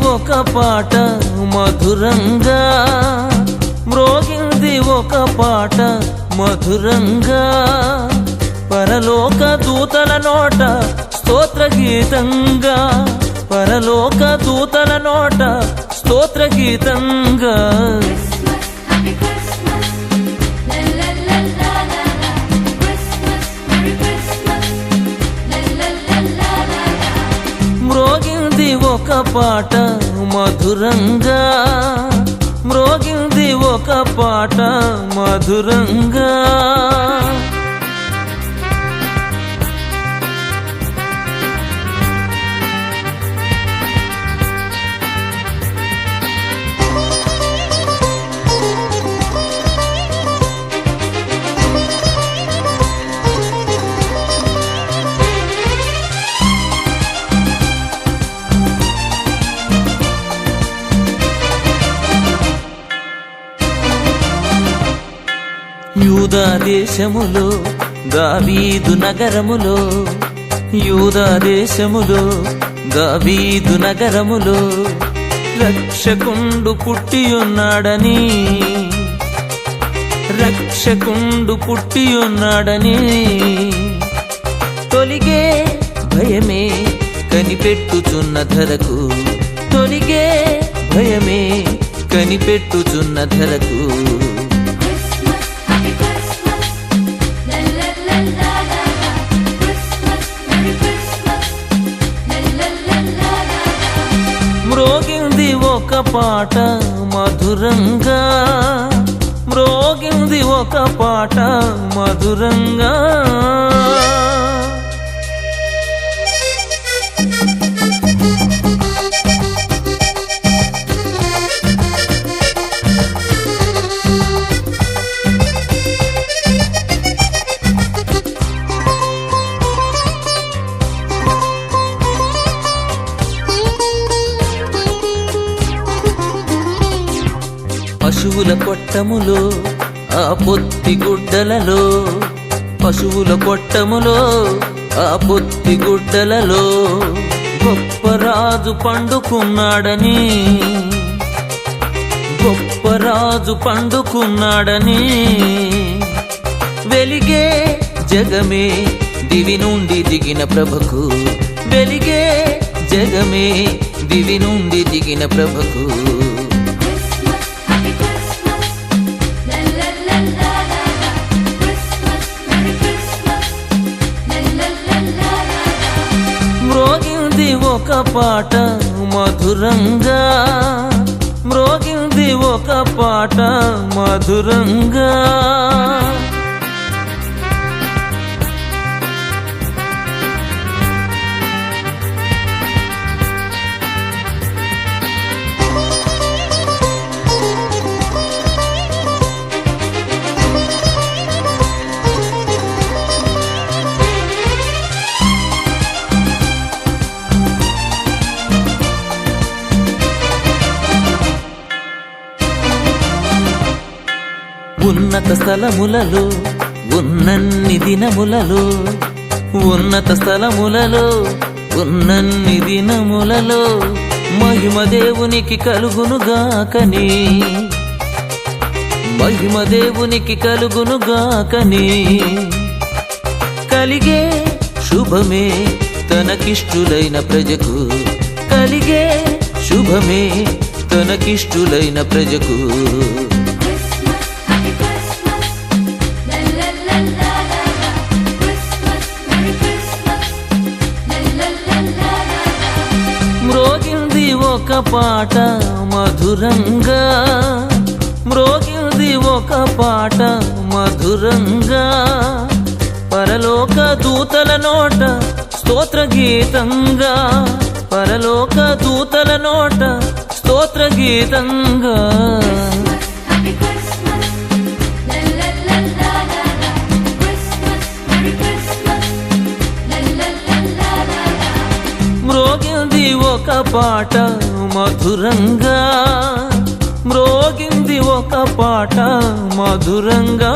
ఒక పాట మధురంగా, మ్రోగింది ఒక పాట మధురంగా, పరలోక దూతల నోట స్తోత్ర గీతంగా, పరలోక దూతల నోట స్తోత్ర గీతంగా. మ్రోగింది ఒక పాట మధురంగా, మ్రోగింది ఒక పాట మధురంగా. యూదా దేశములో దావీదు నగరములో, యూదా దేశములో దావీదు నగరములో రక్షకుండు పుట్టియున్నాడని, రక్షకుండు పుట్టియున్నాడని, తొలిగే భయమే కనిపెట్టుచున్న ధరకు, తొలిగే భయమే కనిపెట్టుచున్న ధరకు. మ్రోగింది ఒక పాట మధురంగా, మ్రోగింది ఒక పాట మధురంగా. పశువుల కొట్టములో ఆ పొత్తి గుడ్డలలో, పశువుల కొట్టములో ఆ పొత్తి గుడ్డలలో గొప్ప రాజు పండుకున్నాడని, గొప్ప రాజు పండుకున్నాడని, వెలిగే జగమే దివి నుండి దిగిన ప్రభకు, వెలిగే జగమే దివి నుండి దిగిన ప్రభకు. మ్రోగింది ఒక పాట మధురంగా, మ్రోగింది ఒక పాట మధురంగా. ఉన్నత స్థలములలో ఉన్నన్ని దినములలో, ఉన్నత స్థలములలో ఉన్నన్ని దినములలో మహిమ దేవునికి కలుగునుగాకని, మహిమ దేవునికి కలుగునుగాకని, కలిగే శుభమే తనకిష్టులైన ప్రజకు, కలిగే శుభమే తనకిష్టులైన ప్రజకు. మ్రోగింది ఒక పాట మధురంగా, మ్రోగింది ఒక పాట మధురంగా, పరలోక దూతల నోట స్తోత్ర గీతంగా, పరలోక దూతల నోట స్తోత్ర గీతంగా. మ్రోగింది ఒక పాట మధురంగా, మ్రోగింది ఒక పాట మధురంగా.